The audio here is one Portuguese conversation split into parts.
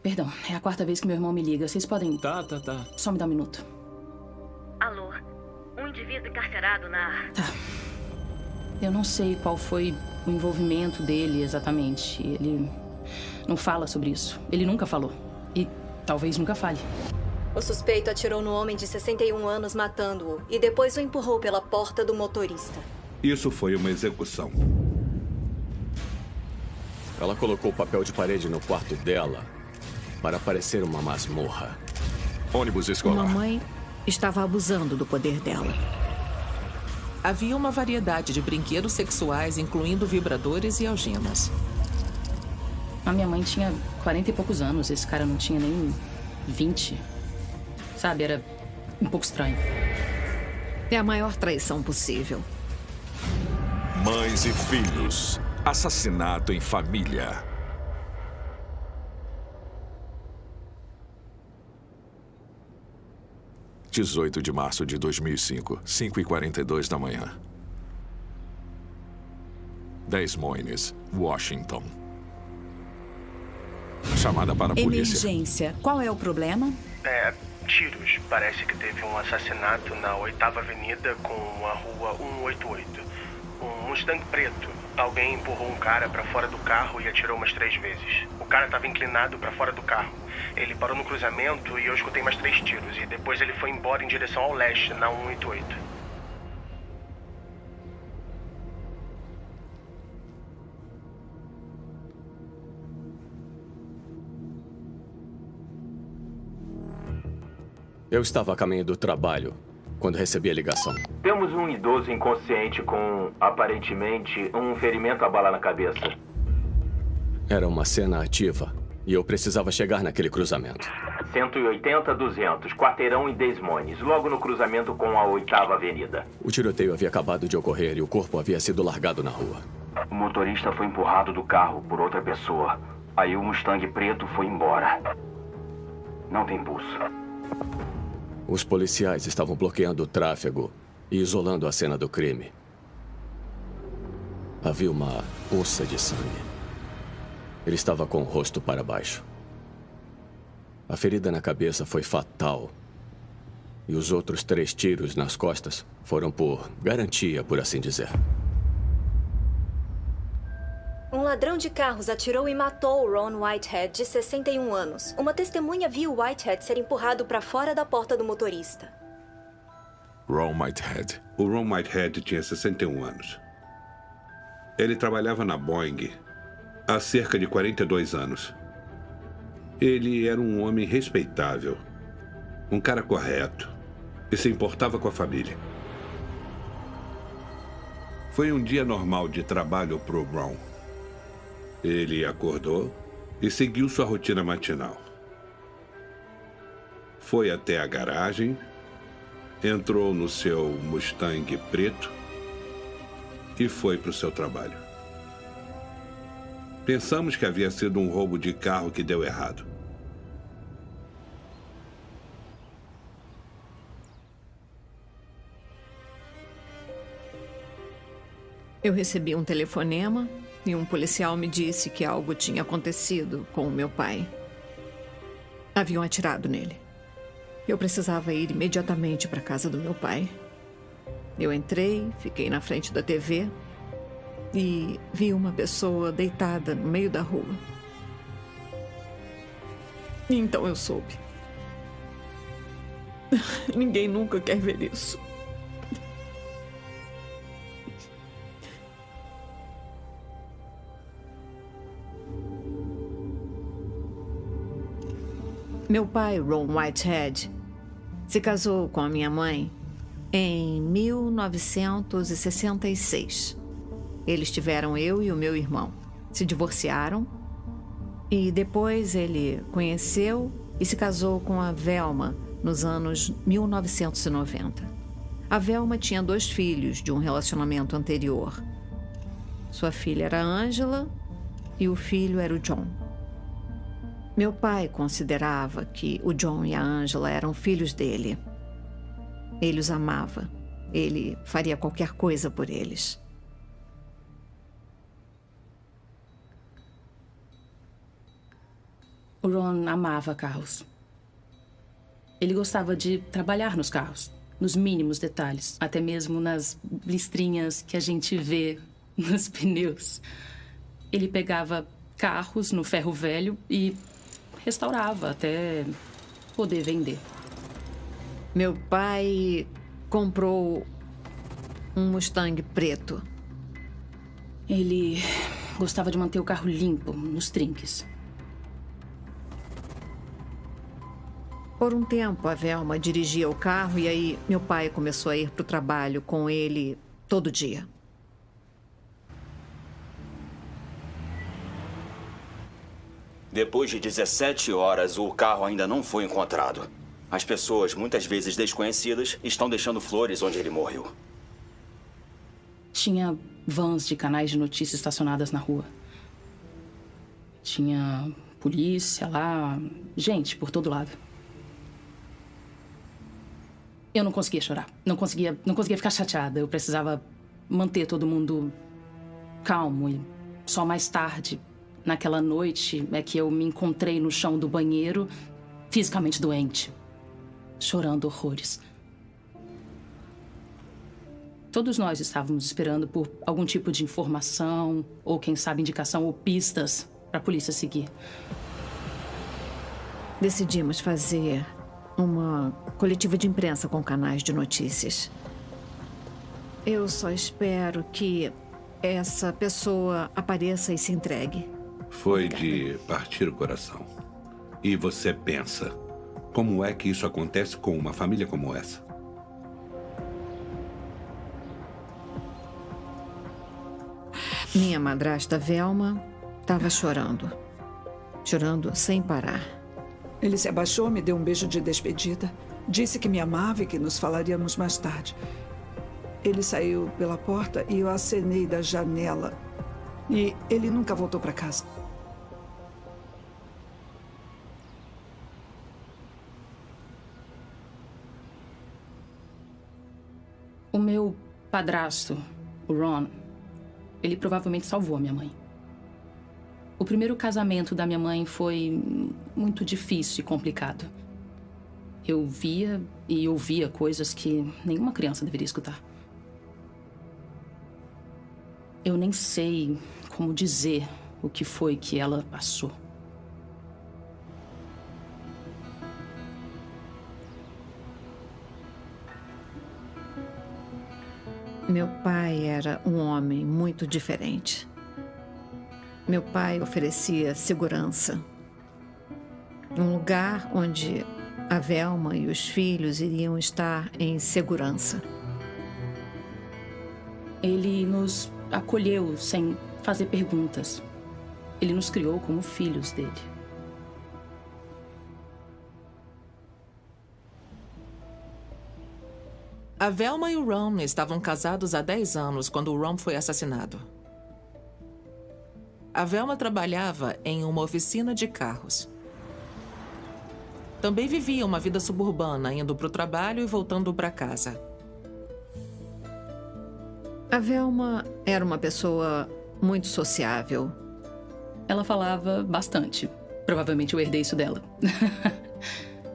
Perdão, é a quarta vez que meu irmão me liga. Vocês podem... Tá. Só me dá um minuto. Alô? Um indivíduo encarcerado na... Tá. Eu não sei qual foi o envolvimento dele exatamente. Ele não fala sobre isso. Ele nunca falou. E talvez nunca fale. O suspeito atirou no homem de 61 anos, matando-o, e depois o empurrou pela porta do motorista. Isso foi uma execução. Ela colocou papel de parede no quarto dela para parecer uma masmorra. Ônibus escolar. Mamãe estava abusando do poder dela. Havia uma variedade de brinquedos sexuais, incluindo vibradores e algemas. A minha mãe tinha 40 e poucos anos. Esse cara não tinha nem 20. Sabe, era um pouco estranho. É a maior traição possível. Mães e filhos. Assassinato em família. – 18 de março de 2005, 5h42 da manhã. Des Moines, Washington. Chamada para a polícia. Emergência. Qual é o problema? Tiros. Parece que teve um assassinato na 8ª Avenida com a rua 188. Um Mustang preto. Alguém empurrou um cara pra fora do carro e atirou umas 3 vezes. O cara estava inclinado pra fora do carro. Ele parou no cruzamento e eu escutei mais 3 tiros. E depois ele foi embora em direção ao leste, na 188. Eu estava a caminho do trabalho quando recebi a ligação. Temos um idoso inconsciente com, aparentemente, um ferimento à bala na cabeça. Era uma cena ativa e eu precisava chegar naquele cruzamento. 180-200, quarteirão em Des Moines, logo no cruzamento com a 8ª Avenida. O tiroteio havia acabado de ocorrer e o corpo havia sido largado na rua. O motorista foi empurrado do carro por outra pessoa. Aí o Mustang preto foi embora. Não tem pulso. Os policiais estavam bloqueando o tráfego e isolando a cena do crime. Havia uma poça de sangue. Ele estava com o rosto para baixo. A ferida na cabeça foi fatal. E os outros 3 tiros nas costas foram por garantia, por assim dizer. Um ladrão de carros atirou e matou Ron Whitehead, de 61 anos. Uma testemunha viu Whitehead ser empurrado para fora da porta do motorista. Ron Whitehead. O Ron Whitehead tinha 61 anos. Ele trabalhava na Boeing há cerca de 42 anos. Ele era um homem respeitável, um cara correto e se importava com a família. Foi um dia normal de trabalho para o Ron. Ele acordou e seguiu sua rotina matinal. Foi até a garagem, entrou no seu Mustang preto e foi para o seu trabalho. Pensamos que havia sido um roubo de carro que deu errado. Eu recebi um telefonema e um policial me disse que algo tinha acontecido com o meu pai. Haviam atirado nele. Eu precisava ir imediatamente para a casa do meu pai. Eu entrei, fiquei na frente da TV e vi uma pessoa deitada no meio da rua. E então eu soube. Ninguém nunca quer ver isso. Meu pai, Ron Whitehead, se casou com a minha mãe em 1966. Eles tiveram eu e o meu irmão. Se divorciaram e depois ele conheceu e se casou com a Velma nos anos 1990. A Velma tinha 2 filhos de um relacionamento anterior. Sua filha era a Angela e o filho era o John. Meu pai considerava que o John e a Angela eram filhos dele. Ele os amava. Ele faria qualquer coisa por eles. O Ron amava carros. Ele gostava de trabalhar nos carros, nos mínimos detalhes, até mesmo nas listrinhas que a gente vê nos pneus. Ele pegava carros no ferro velho e restaurava até poder vender. Meu pai comprou um Mustang preto. Ele gostava de manter o carro limpo, nos trinques. Por um tempo, a Velma dirigia o carro e aí meu pai começou a ir para o trabalho com ele todo dia. Depois de 17 horas, o carro ainda não foi encontrado. As pessoas, muitas vezes desconhecidas, estão deixando flores onde ele morreu. Tinha vans de canais de notícias estacionadas na rua. Tinha polícia lá, gente por todo lado. Eu não conseguia chorar, não conseguia ficar chateada. Eu precisava manter todo mundo calmo. E só mais tarde, naquela noite, é que eu me encontrei no chão do banheiro, fisicamente doente, chorando horrores. Todos nós estávamos esperando por algum tipo de informação, ou quem sabe indicação ou pistas para a polícia seguir. Decidimos fazer uma coletiva de imprensa com canais de notícias. Eu só espero que essa pessoa apareça e se entregue. Foi de partir o coração. E você pensa, como é que isso acontece com uma família como essa? Minha madrasta Velma estava chorando. Chorando sem parar. Ele se abaixou, me deu um beijo de despedida. Disse que me amava e que nos falaríamos mais tarde. Ele saiu pela porta e eu acenei da janela. E ele nunca voltou para casa. O meu padrasto, o Ron, ele provavelmente salvou a minha mãe. O primeiro casamento da minha mãe foi muito difícil e complicado. Eu via e ouvia coisas que nenhuma criança deveria escutar. Eu nem sei como dizer o que foi que ela passou. Meu pai era um homem muito diferente. Meu pai oferecia segurança. Um lugar onde a Velma e os filhos iriam estar em segurança. Ele nos acolheu sem fazer perguntas. Ele nos criou como filhos dele. A Velma e o Ron estavam casados há 10 anos quando o Ron foi assassinado. A Velma trabalhava em uma oficina de carros. Também vivia uma vida suburbana, indo para o trabalho e voltando para casa. A Velma era uma pessoa muito sociável. Ela falava bastante. Provavelmente eu herdei isso dela.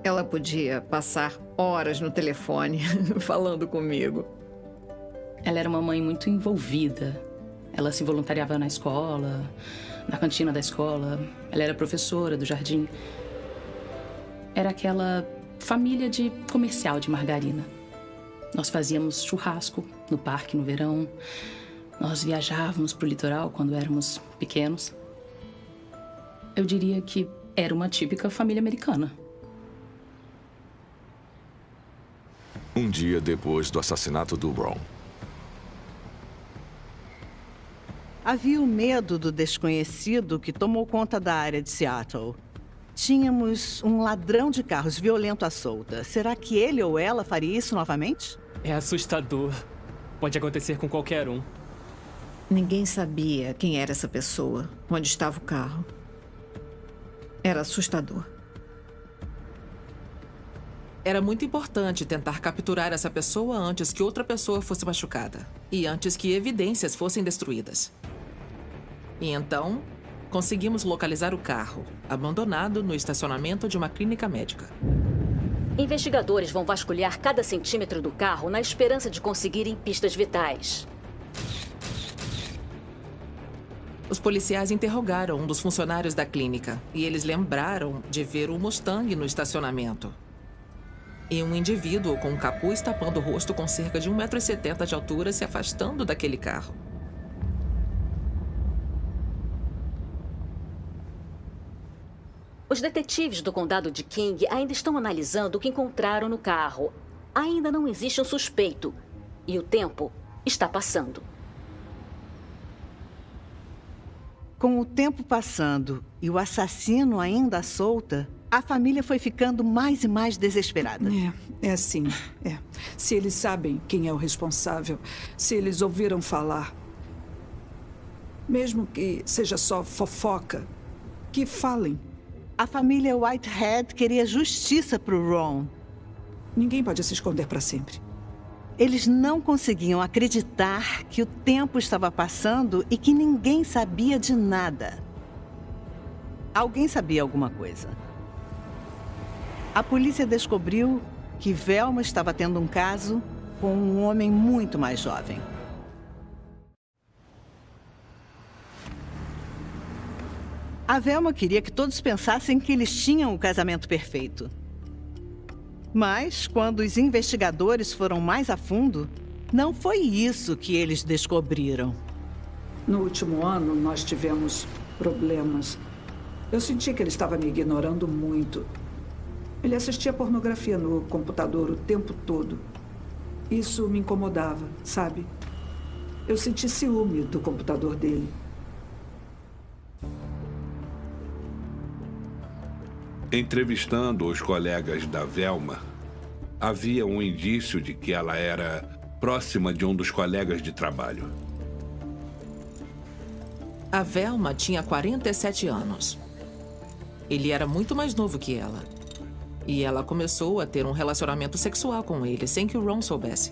Ela podia passar horas no telefone falando comigo. Ela era uma mãe muito envolvida. Ela se voluntariava na escola, na cantina da escola. Ela era professora do jardim. Era aquela família de comercial de margarina. Nós fazíamos churrasco no parque no verão. Nós viajávamos para o litoral quando éramos pequenos. Eu diria que era uma típica família americana. Um dia depois do assassinato do Ron. Havia o medo do desconhecido que tomou conta da área de Seattle. Tínhamos um ladrão de carros violento à solta. Será que ele ou ela faria isso novamente? É assustador. Pode acontecer com qualquer um. Ninguém sabia quem era essa pessoa, onde estava o carro. Era assustador. Era muito importante tentar capturar essa pessoa antes que outra pessoa fosse machucada. E antes que evidências fossem destruídas. E então, conseguimos localizar o carro, abandonado no estacionamento de uma clínica médica. Investigadores vão vasculhar cada centímetro do carro na esperança de conseguirem pistas vitais. Os policiais interrogaram um dos funcionários da clínica e eles lembraram de ver o Mustang no estacionamento. E um indivíduo com um capuz tapando o rosto com cerca de 1,70 m de altura se afastando daquele carro. Os detetives do condado de King ainda estão analisando o que encontraram no carro. Ainda não existe um suspeito. E o tempo está passando. Com o tempo passando e o assassino ainda solta, a família foi ficando mais e mais desesperada. É assim. Se eles sabem quem é o responsável, se eles ouviram falar, mesmo que seja só fofoca, que falem. A família Whitehead queria justiça para o Ron. Ninguém pode se esconder para sempre. Eles não conseguiam acreditar que o tempo estava passando e que ninguém sabia de nada. Alguém sabia alguma coisa. A polícia descobriu que Velma estava tendo um caso com um homem muito mais jovem. A Velma queria que todos pensassem que eles tinham o casamento perfeito. Mas, quando os investigadores foram mais a fundo, não foi isso que eles descobriram. No último ano, nós tivemos problemas. Eu senti que ele estava me ignorando muito. Ele assistia pornografia no computador o tempo todo. Isso me incomodava, sabe? Eu senti ciúme do computador dele. Entrevistando os colegas da Velma, havia um indício de que ela era próxima de um dos colegas de trabalho. A Velma tinha 47 anos. Ele era muito mais novo que ela. E ela começou a ter um relacionamento sexual com ele, sem que o Ron soubesse.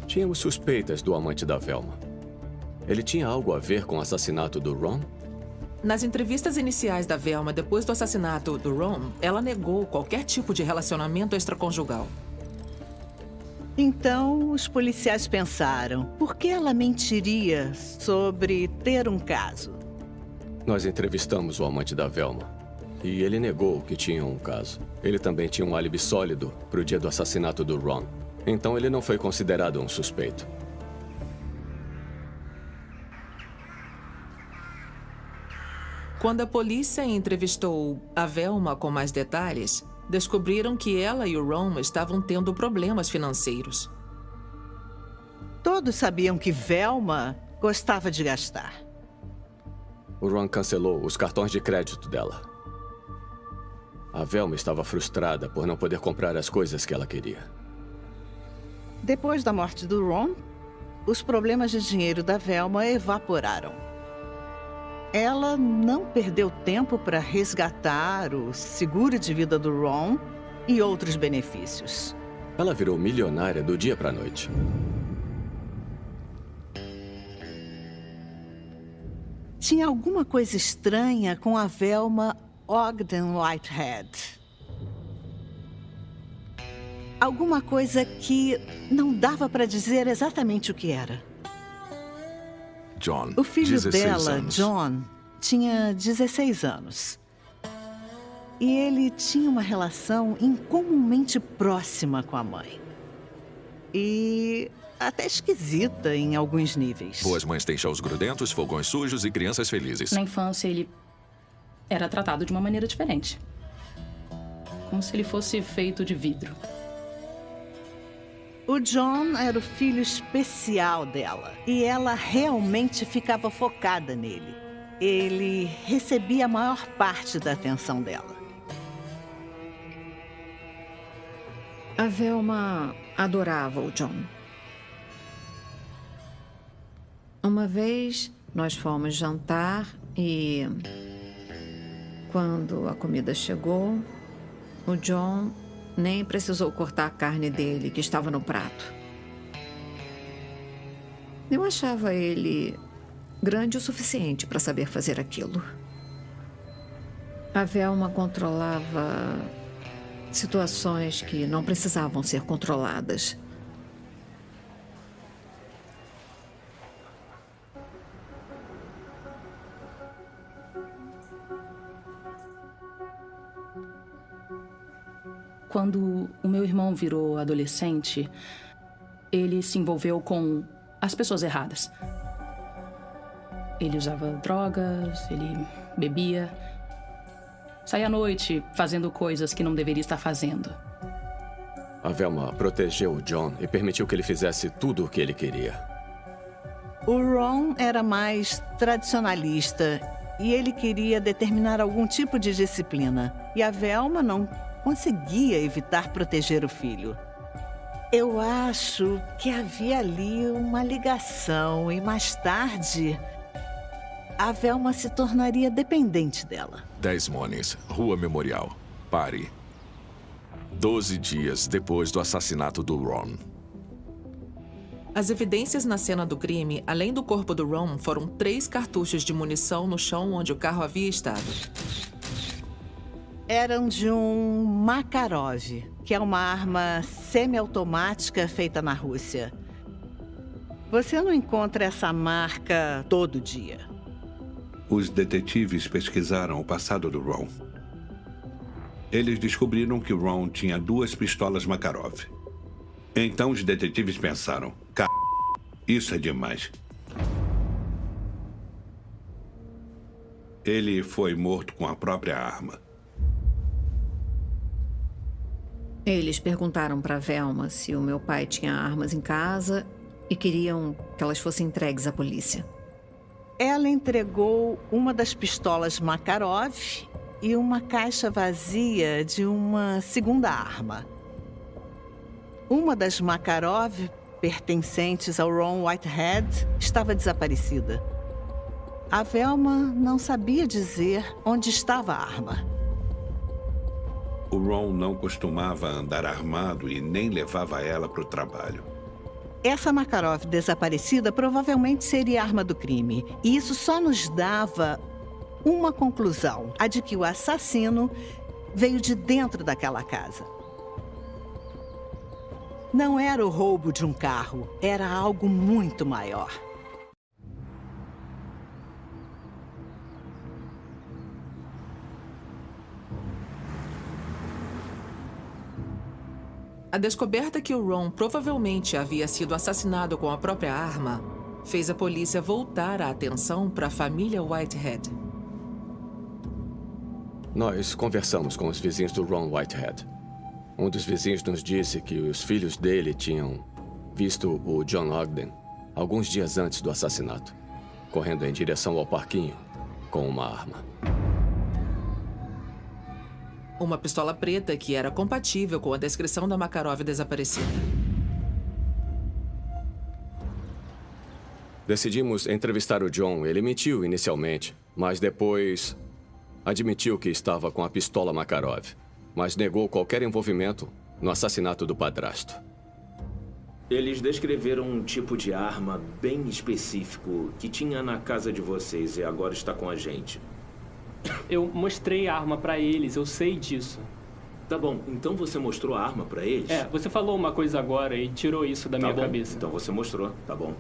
Tínhamos suspeitas do amante da Velma. Ele tinha algo a ver com o assassinato do Ron? Nas entrevistas iniciais da Velma, depois do assassinato do Ron, ela negou qualquer tipo de relacionamento extraconjugal. Então, os policiais pensaram, por que ela mentiria sobre ter um caso? Nós entrevistamos o amante da Velma e ele negou que tinha um caso. Ele também tinha um álibi sólido para o dia do assassinato do Ron. Então ele não foi considerado um suspeito. Quando a polícia entrevistou a Velma com mais detalhes, descobriram que ela e o Ron estavam tendo problemas financeiros. Todos sabiam que Velma gostava de gastar. O Ron cancelou os cartões de crédito dela. A Velma estava frustrada por não poder comprar as coisas que ela queria. Depois da morte do Ron, os problemas de dinheiro da Velma evaporaram. Ela não perdeu tempo para resgatar o seguro de vida do Ron e outros benefícios. Ela virou milionária do dia para a noite. Tinha alguma coisa estranha com a Velma Ogden Whitehead. Alguma coisa que não dava para dizer exatamente o que era. John, o filho 16 dela, anos. John, tinha 16 anos. E ele tinha uma relação incomumente próxima com a mãe. E até esquisita em alguns níveis. Boas mães têm chãos grudentos, fogões sujos e crianças felizes. Na infância, ele era tratado de uma maneira diferente. Como se ele fosse feito de vidro. O John era o filho especial dela. E ela realmente ficava focada nele. Ele recebia a maior parte da atenção dela. A Velma adorava o John. Uma vez, nós fomos jantar e... quando a comida chegou, o John nem precisou cortar a carne dele, que estava no prato. Eu achava ele grande o suficiente para saber fazer aquilo. A Velma controlava situações que não precisavam ser controladas. Quando o meu irmão virou adolescente, ele se envolveu com as pessoas erradas. Ele usava drogas, ele bebia, saía à noite fazendo coisas que não deveria estar fazendo. A Velma protegeu o John e permitiu que ele fizesse tudo o que ele queria. O Ron era mais tradicionalista e ele queria determinar algum tipo de disciplina. E a Velma não conseguia evitar proteger o filho. Eu acho que havia ali uma ligação e mais tarde a Velma se tornaria dependente dela. 10 Monies, Rua Memorial, Pare. 12 dias depois do assassinato do Ron. As evidências na cena do crime, além do corpo do Ron, foram 3 cartuchos de munição no chão onde o carro havia estado. Eram de um Makarov, que é uma arma semiautomática feita na Rússia. Você não encontra essa marca todo dia. Os detetives pesquisaram o passado do Ron. Eles descobriram que o Ron tinha 2 pistolas Makarov. Então os detetives pensaram, isso é demais. Ele foi morto com a própria arma. Eles perguntaram para Velma se o meu pai tinha armas em casa e queriam que elas fossem entregues à polícia. Ela entregou uma das pistolas Makarov e uma caixa vazia de uma segunda arma. Uma das Makarov, pertencentes ao Ron Whitehead, estava desaparecida. A Velma não sabia dizer onde estava a arma. O Ron não costumava andar armado e nem levava ela para o trabalho. Essa Makarov desaparecida provavelmente seria a arma do crime. E isso só nos dava uma conclusão, a de que o assassino veio de dentro daquela casa. Não era o roubo de um carro, era algo muito maior. A descoberta que o Ron provavelmente havia sido assassinado com a própria arma fez a polícia voltar a atenção para a família Whitehead. Nós conversamos com os vizinhos do Ron Whitehead. Um dos vizinhos nos disse que os filhos dele tinham visto o John Ogden alguns dias antes do assassinato, correndo em direção ao parquinho com uma arma. Uma pistola preta que era compatível com a descrição da Makarov desaparecida. Decidimos entrevistar o John. Ele mentiu inicialmente, mas depois admitiu que estava com a pistola Makarov, mas negou qualquer envolvimento no assassinato do padrasto. Eles descreveram um tipo de arma bem específico que tinha na casa de vocês e agora está com a gente. Eu mostrei a arma pra eles, eu sei disso. Tá bom, então você mostrou a arma pra eles? É, você falou uma coisa agora e tirou isso da minha cabeça. Então você mostrou, tá bom.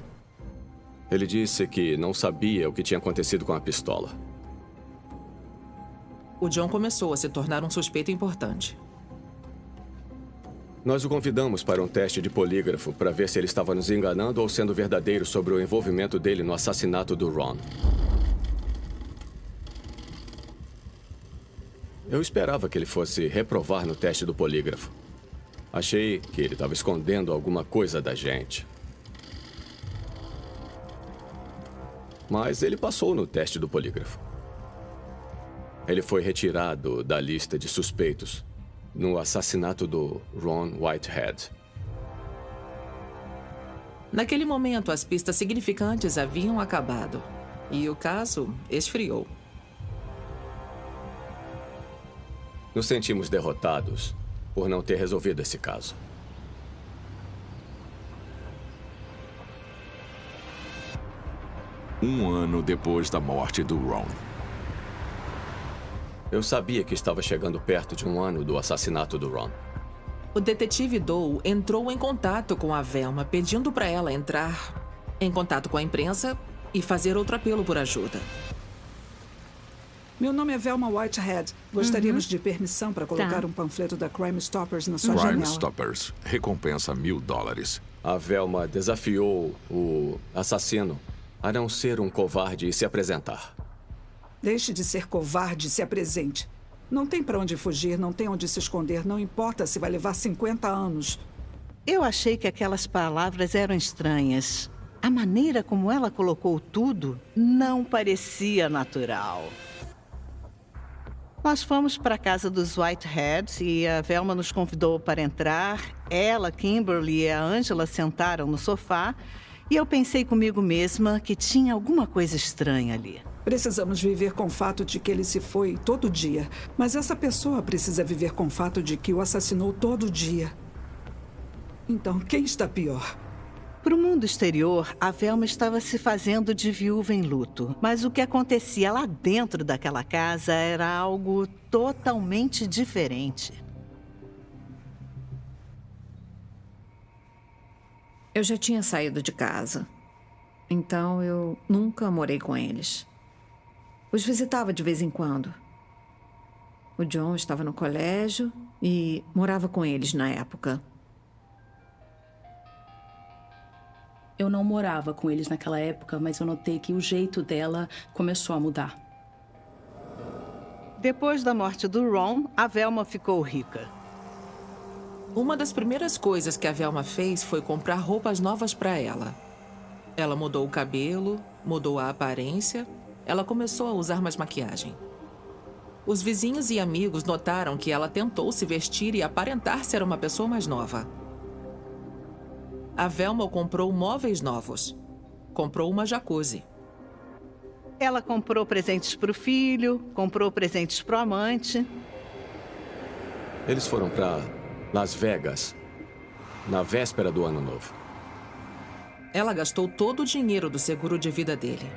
Ele disse que não sabia o que tinha acontecido com a pistola. O John começou a se tornar um suspeito importante. Nós o convidamos para um teste de polígrafo para ver se ele estava nos enganando ou sendo verdadeiro sobre o envolvimento dele no assassinato do Ron. Eu esperava que ele fosse reprovar no teste do polígrafo. Achei que ele estava escondendo alguma coisa da gente. Mas ele passou no teste do polígrafo. Ele foi retirado da lista de suspeitos no assassinato do Ron Whitehead. Naquele momento, as pistas significantes haviam acabado e o caso esfriou. Nos sentimos derrotados por não ter resolvido esse caso. Um ano depois da morte do Ron. Eu sabia que estava chegando perto de um ano do assassinato do Ron. O detetive Doe entrou em contato com a Velma, pedindo para ela entrar em contato com a imprensa e fazer outro apelo por ajuda. Meu nome é Velma Whitehead. Gostaríamos de permissão para colocar um panfleto da Crime Stoppers na sua Crime janela. Stoppers. Recompensa $1000. A Velma desafiou o assassino a não ser um covarde e se apresentar. Deixe de ser covarde e se apresente. Não tem para onde fugir, não tem onde se esconder. Não importa se vai levar 50 anos. Eu achei que aquelas palavras eram estranhas. A maneira como ela colocou tudo não parecia natural. Nós fomos para a casa dos Whiteheads e a Velma nos convidou para entrar. Ela, Kimberly e a Angela sentaram no sofá e eu pensei comigo mesma que tinha alguma coisa estranha ali. Precisamos viver com o fato de que ele se foi todo dia. Mas essa pessoa precisa viver com o fato de que o assassinou todo dia. Então, quem está pior? Para o mundo exterior, a Velma estava se fazendo de viúva em luto. Mas o que acontecia lá dentro daquela casa era algo totalmente diferente. Eu já tinha saído de casa. Então eu nunca morei com eles. Os visitava de vez em quando. O John estava no colégio e morava com eles na época. Eu não morava com eles naquela época, mas eu notei que o jeito dela começou a mudar. Depois da morte do Ron, a Velma ficou rica. Uma das primeiras coisas que a Velma fez foi comprar roupas novas para ela. Ela mudou o cabelo, mudou a aparência, ela começou a usar mais maquiagem. Os vizinhos e amigos notaram que ela tentou se vestir e aparentar ser uma pessoa mais nova. A Velma comprou móveis novos. Comprou uma jacuzzi. Ela comprou presentes para o filho, comprou presentes para o amante. Eles foram para Las Vegas na véspera do Ano Novo. Ela gastou todo o dinheiro do seguro de vida dele.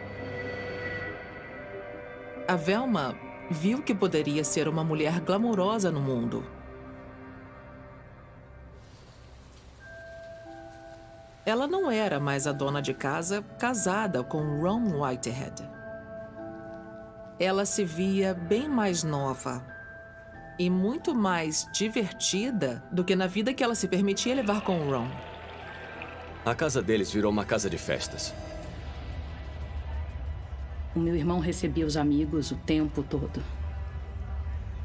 A Velma viu que poderia ser uma mulher glamourosa no mundo. Ela não era mais a dona de casa casada com Ron Whitehead. Ela se via bem mais nova e muito mais divertida do que na vida que ela se permitia levar com o Ron. A casa deles virou uma casa de festas. O meu irmão recebia os amigos o tempo todo.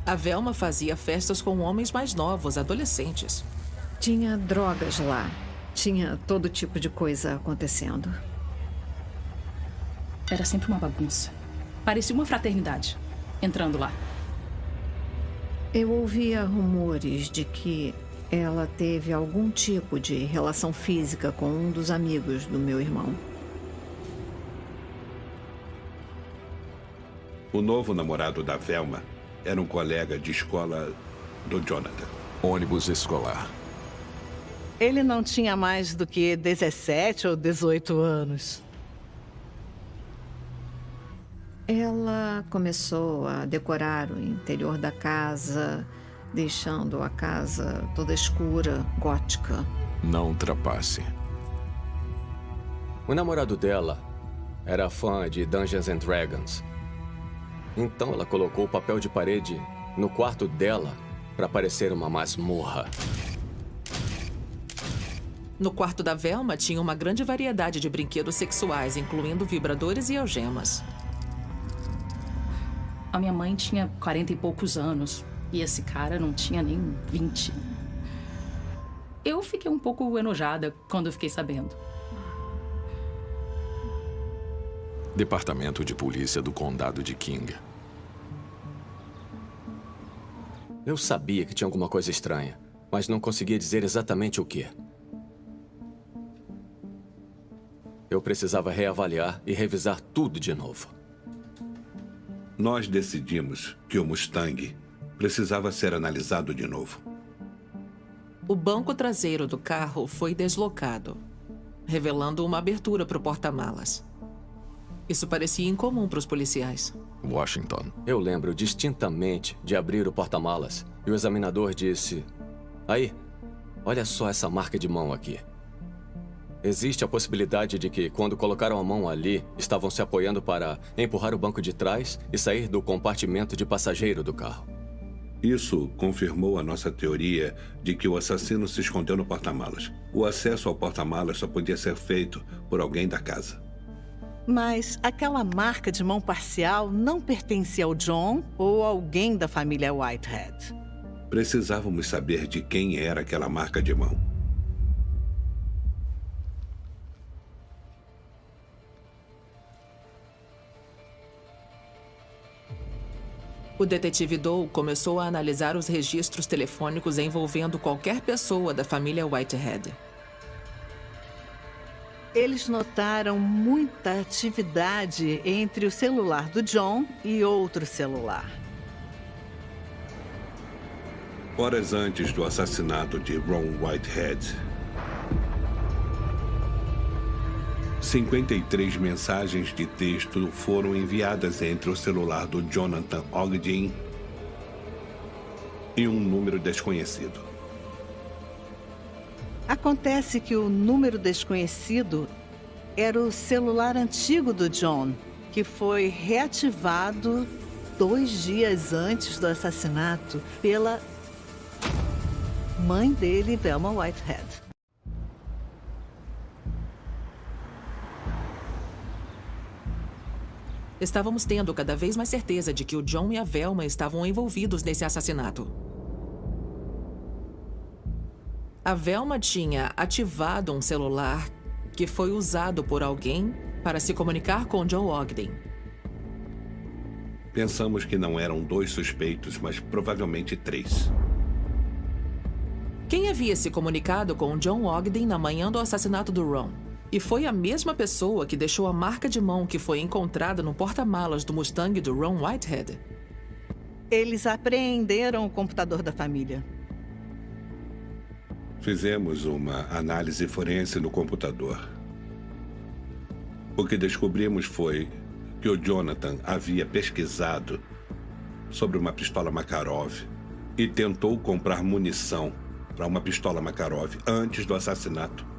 A Velma fazia festas com homens mais novos, adolescentes. Tinha drogas lá. Tinha todo tipo de coisa acontecendo. Era sempre uma bagunça. Parecia uma fraternidade, entrando lá. Eu ouvia rumores de que ela teve algum tipo de relação física com um dos amigos do meu irmão. O novo namorado da Velma era um colega de escola do Jonathan. Ônibus escolar. Ele não tinha mais do que 17 ou 18 anos. Ela começou a decorar o interior da casa, deixando a casa toda escura, gótica. Não ultrapasse. O namorado dela era fã de Dungeons and Dragons. Então ela colocou o papel de parede no quarto dela para parecer uma masmorra. No quarto da Velma tinha uma grande variedade de brinquedos sexuais, incluindo vibradores e algemas. A minha mãe tinha 40 e poucos anos e esse cara não tinha nem 20. Eu fiquei um pouco enojada quando eu fiquei sabendo. Departamento de Polícia do Condado de King. Eu sabia que tinha alguma coisa estranha, mas não conseguia dizer exatamente o que. Eu precisava reavaliar e revisar tudo de novo. Nós decidimos que o Mustang precisava ser analisado de novo. O banco traseiro do carro foi deslocado, revelando uma abertura para o porta-malas. Isso parecia incomum para os policiais. Washington. Eu lembro distintamente de abrir o porta-malas e o examinador disse: "Aí, olha só essa marca de mão aqui." Existe a possibilidade de que, quando colocaram a mão ali, estavam se apoiando para empurrar o banco de trás e sair do compartimento de passageiro do carro. Isso confirmou a nossa teoria de que o assassino se escondeu no porta-malas. O acesso ao porta-malas só podia ser feito por alguém da casa. Mas aquela marca de mão parcial não pertencia ao John ou alguém da família Whitehead. Precisávamos saber de quem era aquela marca de mão. O detetive Doe começou a analisar os registros telefônicos envolvendo qualquer pessoa da família Whitehead. Eles notaram muita atividade entre o celular do John e outro celular. Horas antes do assassinato de Ron Whitehead, 53 mensagens de texto foram enviadas entre o celular do Jonathan Ogden e um número desconhecido. Acontece que o número desconhecido era o celular antigo do John, que foi reativado 2 dias antes do assassinato pela mãe dele, Velma Whitehead. Estávamos tendo cada vez mais certeza de que o John e a Velma estavam envolvidos nesse assassinato. A Velma tinha ativado um celular que foi usado por alguém para se comunicar com Joe Ogden. Pensamos que não eram 2 suspeitos, mas provavelmente 3. Quem havia se comunicado com John Ogden na manhã do assassinato do Ron? E foi a mesma pessoa que deixou a marca de mão que foi encontrada no porta-malas do Mustang do Ron Whitehead. Eles apreenderam o computador da família. Fizemos uma análise forense no computador. O que descobrimos foi que o Jonathan havia pesquisado sobre uma pistola Makarov e tentou comprar munição para uma pistola Makarov antes do assassinato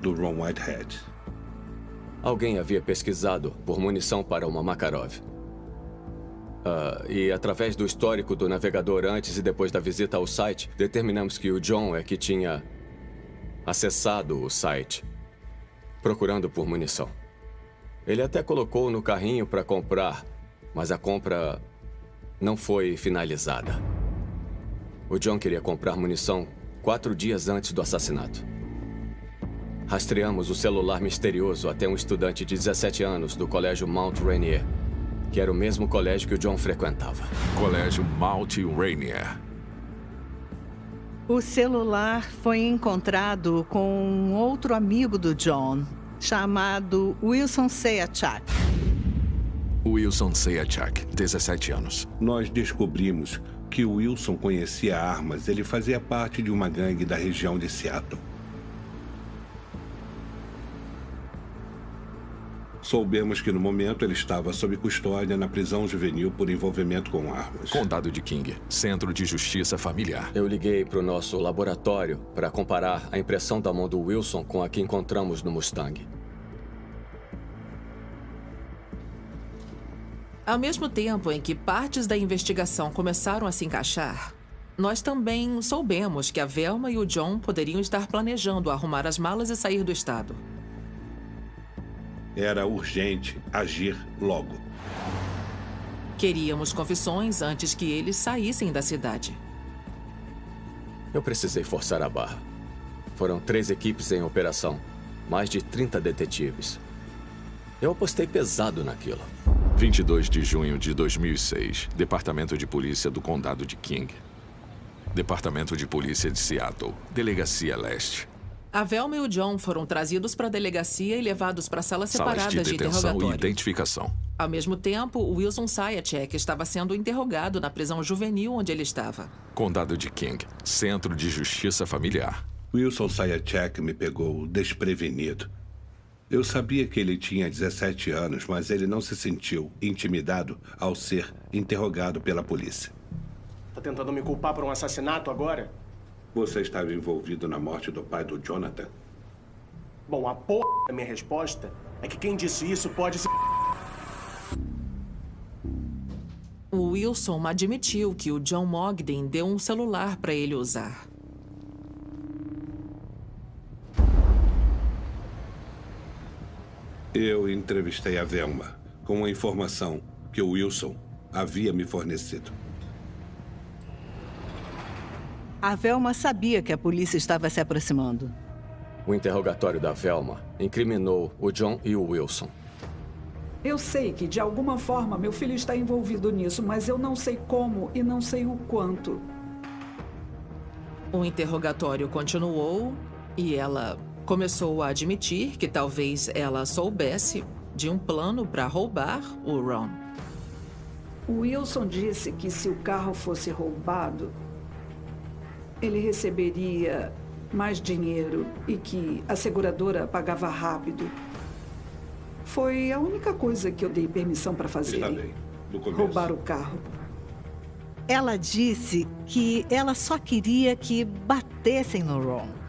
do Ron Whitehead. Alguém havia pesquisado por munição para uma Makarov. E através do histórico do navegador antes e depois da visita ao site, determinamos que o John é que tinha acessado o site, procurando por munição. Ele até colocou no carrinho para comprar, mas a compra não foi finalizada. O John queria comprar munição 4 dias antes do assassinato. Rastreamos o celular misterioso até um estudante de 17 anos do colégio Mount Rainier, que era o mesmo colégio que o John frequentava. Colégio Mount Rainier. O celular foi encontrado com um outro amigo do John, chamado Wilson Sayachak. Wilson Sayachak, 17 anos. Nós descobrimos que o Wilson conhecia armas. Ele fazia parte de uma gangue da região de Seattle. Soubemos que no momento ele estava sob custódia na prisão juvenil por envolvimento com armas. Condado de King, Centro de Justiça Familiar. Eu liguei para o nosso laboratório para comparar a impressão da mão do Wilson com a que encontramos no Mustang. Ao mesmo tempo em que partes da investigação começaram a se encaixar, nós também soubemos que a Velma e o John poderiam estar planejando arrumar as malas e sair do estado. Era urgente agir logo. Queríamos confissões antes que eles saíssem da cidade. Eu precisei forçar a barra. Foram 3 equipes em operação, mais de 30 detetives. Eu apostei pesado naquilo. 22 de junho de 2006, Departamento de Polícia do Condado de King. Departamento de Polícia de Seattle, Delegacia Leste. A Velma e o John foram trazidos para a delegacia e levados para salas separadas de detenção interrogatório. e identificação. Ao mesmo tempo, o Wilson Sayachak estava sendo interrogado na prisão juvenil onde ele estava. Condado de King, Centro de Justiça Familiar. Wilson Sayachak me pegou desprevenido. Eu sabia que ele tinha 17 anos, mas ele não se sentiu intimidado ao ser interrogado pela polícia. Tá tentando me culpar por um assassinato agora? Você estava envolvido na morte do pai do Jonathan? Bom, a porra da minha resposta é que quem disse isso pode ser... O Wilson admitiu que o John Mogden deu um celular para ele usar. Eu entrevistei a Velma com a informação que o Wilson havia me fornecido. A Velma sabia que a polícia estava se aproximando. O interrogatório da Velma incriminou o John e o Wilson. Eu sei que, de alguma forma, meu filho está envolvido nisso, mas eu não sei como e não sei o quanto. O interrogatório continuou e ela começou a admitir que talvez ela soubesse de um plano para roubar o Ron. O Wilson disse que se o carro fosse roubado, ele receberia mais dinheiro e que a seguradora pagava rápido. Foi a única coisa que eu dei permissão para fazer. Está bem, do começo. Roubar o carro. Ela disse que ela só queria que batessem no Ron.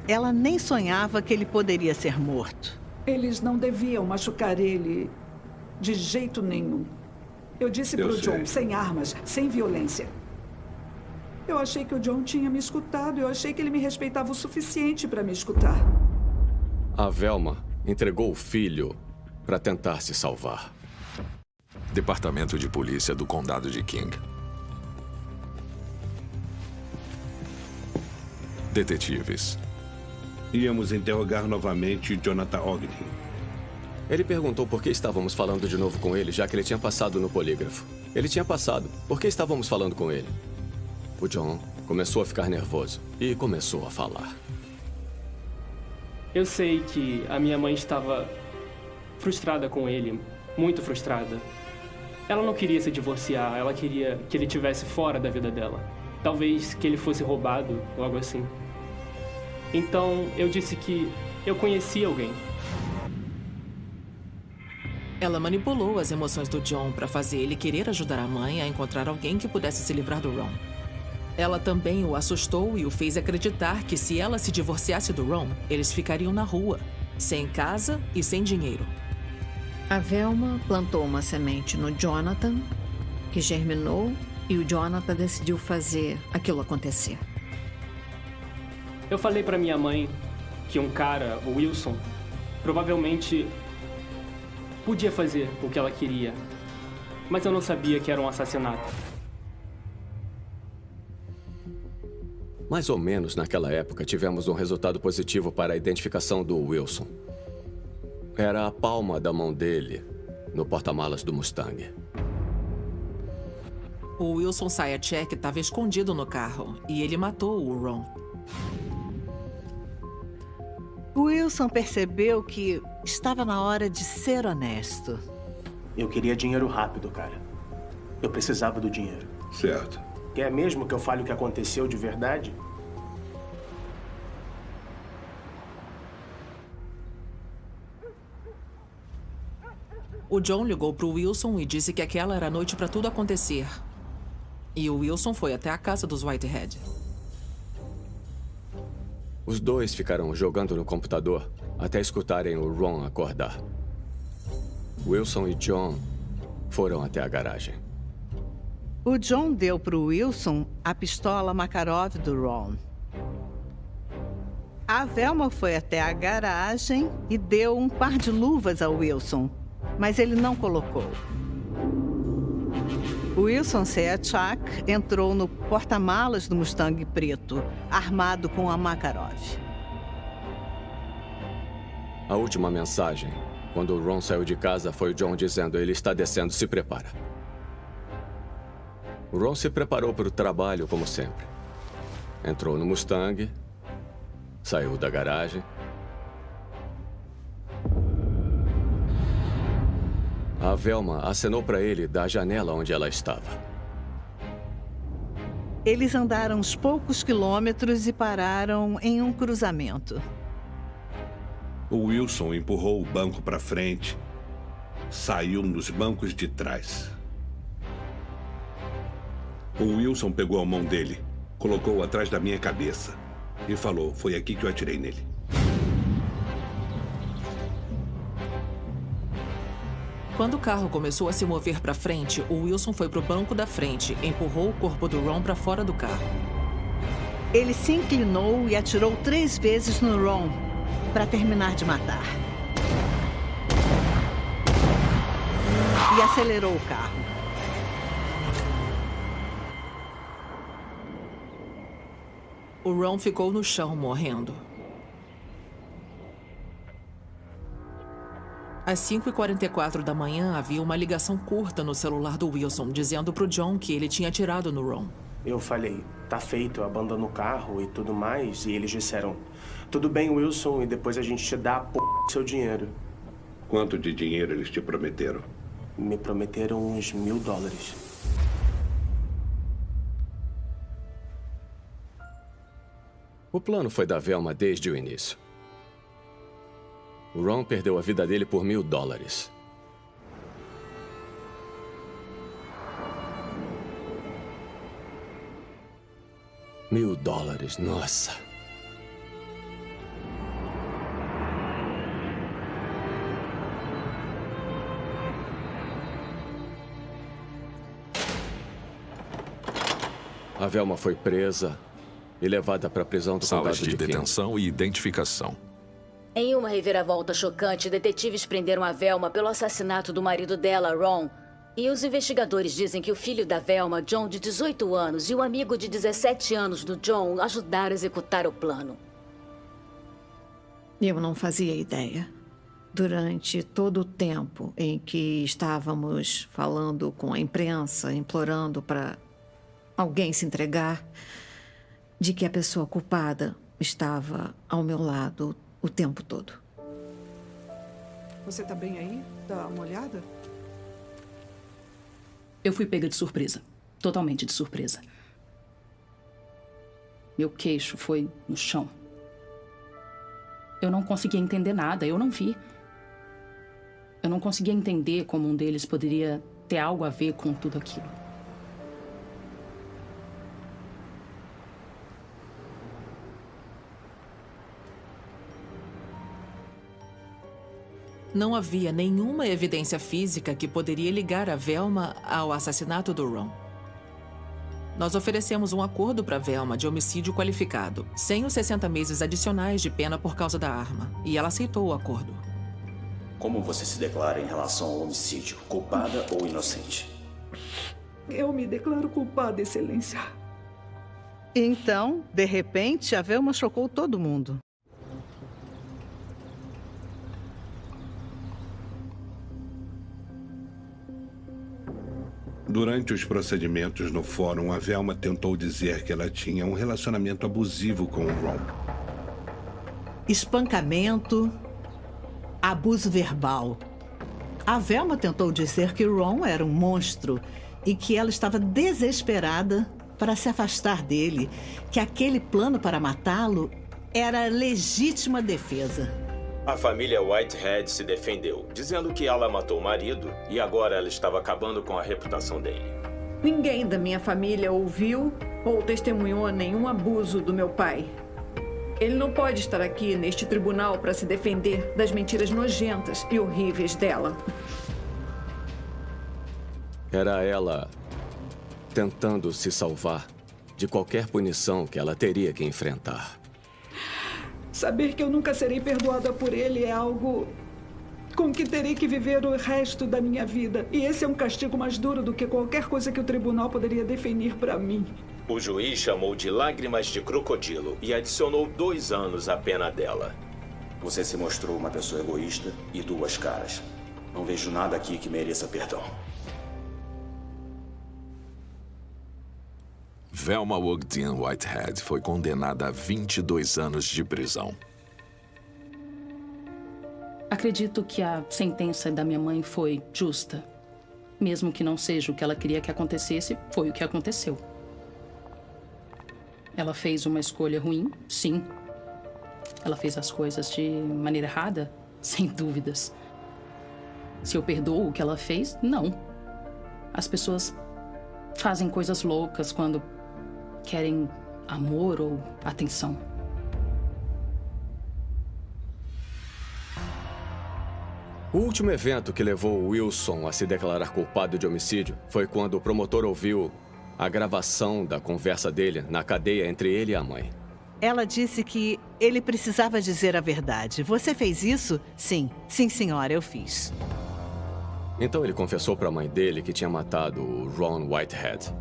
Ela nem sonhava que ele poderia ser morto. Eles não deviam machucar ele de jeito nenhum. Eu disse pro John, sem armas, sem violência. Eu achei que o John tinha me escutado. Eu achei que ele me respeitava o suficiente para me escutar. A Velma entregou o filho para tentar se salvar. Departamento de Polícia do Condado de King. Detetives. Íamos interrogar novamente Jonathan Ogden. Ele perguntou por que estávamos falando de novo com ele, já que ele tinha passado no polígrafo. Ele tinha passado. Por que estávamos falando com ele? O John começou a ficar nervoso e começou a falar. Eu sei que a minha mãe estava frustrada com ele, muito frustrada. Ela não queria se divorciar, ela queria que ele estivesse fora da vida dela. Talvez que ele fosse roubado ou algo assim. Então, eu disse que eu conhecia alguém. Ela manipulou as emoções do John para fazer ele querer ajudar a mãe a encontrar alguém que pudesse se livrar do Ron. Ela também o assustou e o fez acreditar que se ela se divorciasse do Ron, eles ficariam na rua, sem casa e sem dinheiro. A Velma plantou uma semente no Jonathan, que germinou, e o Jonathan decidiu fazer aquilo acontecer. Eu falei para minha mãe que um cara, o Wilson, provavelmente podia fazer o que ela queria, mas eu não sabia que era um assassinato. Mais ou menos naquela época, tivemos um resultado positivo para a identificação do Wilson. Era a palma da mão dele no porta-malas do Mustang. O Wilson Sayacek estava escondido no carro e ele matou o Ron. O Wilson percebeu que estava na hora de ser honesto. Eu queria dinheiro rápido, cara. Eu precisava do dinheiro. Certo. Quer mesmo que eu fale o que aconteceu de verdade? O John ligou para o Wilson e disse que aquela era a noite para tudo acontecer. E o Wilson foi até a casa dos Whitehead. Os dois ficaram jogando no computador até escutarem o Ron acordar. Wilson e John foram até a garagem. O John deu para o Wilson a pistola Makarov do Ron. A Velma foi até a garagem e deu um par de luvas ao Wilson, mas ele não colocou. O Wilson Sayacek entrou no porta-malas do Mustang preto, armado com a Makarov. A última mensagem, quando o Ron saiu de casa, foi o John dizendo: ele está descendo, se prepara. O Ron se preparou para o trabalho, como sempre. Entrou no Mustang, saiu da garagem. A Velma acenou para ele da janela onde ela estava. Eles andaram uns poucos quilômetros e pararam em um cruzamento. O Wilson empurrou o banco para frente, saiu nos bancos de trás. O Wilson pegou a mão dele, colocou-o atrás da minha cabeça e falou: "Foi aqui que eu atirei nele." Quando o carro começou a se mover para frente, o Wilson foi para o banco da frente, empurrou o corpo do Ron para fora do carro. Ele se inclinou e atirou 3 vezes no Ron para terminar de matar. E acelerou o carro. O Ron ficou no chão, morrendo. Às 5h44 da manhã, havia uma ligação curta no celular do Wilson, dizendo pro John que ele tinha atirado no Ron. Eu falei, tá feito, eu abandono o carro e tudo mais. E eles disseram, tudo bem, Wilson, e depois a gente te dá a seu dinheiro. Quanto de dinheiro eles te prometeram? Me prometeram uns $1.000. O plano foi da Velma desde o início. O Ron perdeu a vida dele por $1.000. $1.000, nossa. A Velma foi presa e levada para a prisão do condado Salas de detenção e identificação. Em uma reviravolta chocante, detetives prenderam a Velma pelo assassinato do marido dela, Ron. E os investigadores dizem que o filho da Velma, John, de 18 anos, e o amigo de 17 anos do John ajudaram a executar o plano. Eu não fazia ideia. Durante todo o tempo em que estávamos falando com a imprensa, implorando para alguém se entregar, de que a pessoa culpada estava ao meu lado o tempo todo. Você tá bem aí? Dá uma olhada? Eu fui pega de surpresa. Totalmente de surpresa. Meu queixo foi no chão. Eu não conseguia entender nada, eu não vi. Eu não conseguia entender como um deles poderia ter algo a ver com tudo aquilo. Não havia nenhuma evidência física que poderia ligar a Velma ao assassinato do Ron. Nós oferecemos um acordo para Velma de homicídio qualificado, sem os 60 meses adicionais de pena por causa da arma. E ela aceitou o acordo. Como você se declara em relação ao homicídio? Culpada ou inocente? Eu me declaro culpada, Excelência. Então, de repente, a Velma chocou todo mundo. Durante os procedimentos no fórum, a Velma tentou dizer que ela tinha um relacionamento abusivo com o Ron. Espancamento, abuso verbal. A Velma tentou dizer que o Ron era um monstro e que ela estava desesperada para se afastar dele, que aquele plano para matá-lo era legítima defesa. A família Whitehead se defendeu, dizendo que ela matou o marido e agora ela estava acabando com a reputação dele. Ninguém da minha família ouviu ou testemunhou nenhum abuso do meu pai. Ele não pode estar aqui neste tribunal para se defender das mentiras nojentas e horríveis dela. Era ela tentando se salvar de qualquer punição que ela teria que enfrentar. Saber que eu nunca serei perdoada por ele é algo com que terei que viver o resto da minha vida. E esse é um castigo mais duro do que qualquer coisa que o tribunal poderia definir para mim. O juiz chamou de lágrimas de crocodilo e adicionou 2 anos à pena dela. Você se mostrou uma pessoa egoísta e 2 caras. Não vejo nada aqui que mereça perdão. Velma Ogden Whitehead foi condenada a 22 anos de prisão. Acredito que a sentença da minha mãe foi justa. Mesmo que não seja o que ela queria que acontecesse, foi o que aconteceu. Ela fez uma escolha ruim, sim. Ela fez as coisas de maneira errada? Sem dúvidas. Se eu perdoo o que ela fez, não. As pessoas fazem coisas loucas quando querem amor ou atenção. O último evento que levou Wilson a se declarar culpado de homicídio foi quando o promotor ouviu a gravação da conversa dele na cadeia entre ele e a mãe. Ela disse que ele precisava dizer a verdade. Você fez isso? Sim. Sim, senhora, eu fiz. Então ele confessou para a mãe dele que tinha matado o Ron Whitehead.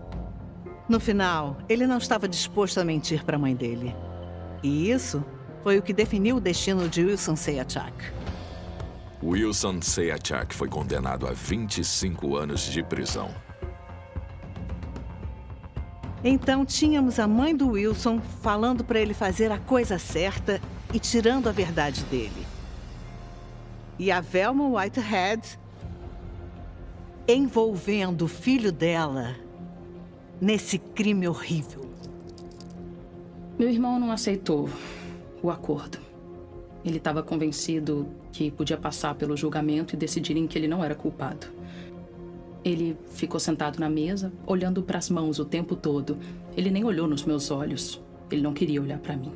No final, ele não estava disposto a mentir para a mãe dele. E isso foi o que definiu o destino de Wilson Seyacak. Wilson Seyacak foi condenado a 25 anos de prisão. Então tínhamos a mãe do Wilson falando para ele fazer a coisa certa e tirando a verdade dele. E a Velma Whitehead envolvendo o filho dela nesse crime horrível. Meu irmão não aceitou o acordo. Ele estava convencido que podia passar pelo julgamento e decidirem que ele não era culpado. Ele ficou sentado na mesa, olhando para as mãos o tempo todo. Ele nem olhou nos meus olhos. Ele não queria olhar para mim.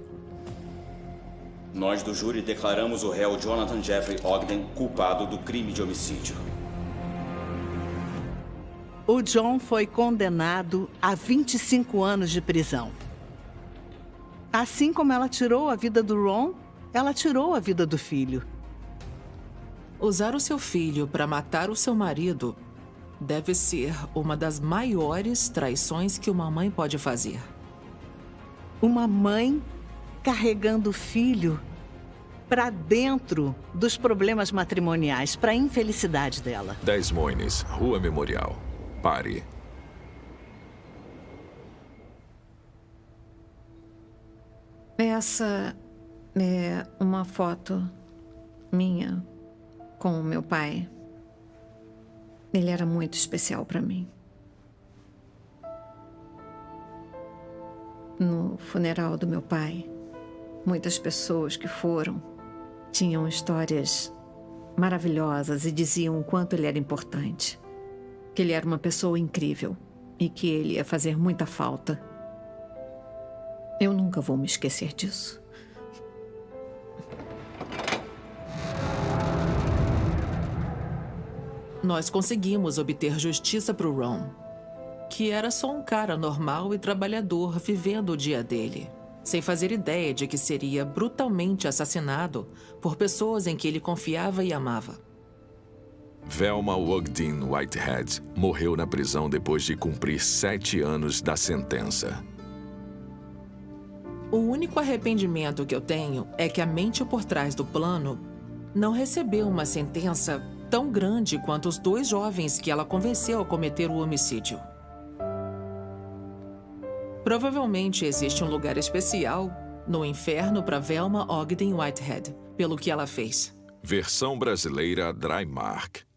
Nós do júri declaramos o réu Jonathan Jeffrey Ogden culpado do crime de homicídio. O John foi condenado a 25 anos de prisão. Assim como ela tirou a vida do Ron, ela tirou a vida do filho. Usar o seu filho para matar o seu marido deve ser uma das maiores traições que uma mãe pode fazer. Uma mãe carregando o filho para dentro dos problemas matrimoniais, para a infelicidade dela. 10 Moines, Rua Memorial. Pare. Essa é uma foto minha com o meu pai. Ele era muito especial para mim. No funeral do meu pai, muitas pessoas que foram tinham histórias maravilhosas e diziam o quanto ele era importante. Que ele era uma pessoa incrível e que ele ia fazer muita falta. Eu nunca vou me esquecer disso. Nós conseguimos obter justiça para o Ron, que era só um cara normal e trabalhador vivendo o dia dele, sem fazer ideia de que seria brutalmente assassinado por pessoas em que ele confiava e amava. Velma Ogden Whitehead morreu na prisão depois de cumprir 7 anos da sentença. O único arrependimento que eu tenho é que a mente por trás do plano não recebeu uma sentença tão grande quanto os 2 jovens que ela convenceu a cometer o homicídio. Provavelmente existe um lugar especial no inferno para Velma Ogden Whitehead, pelo que ela fez. Versão brasileira Dry Mark.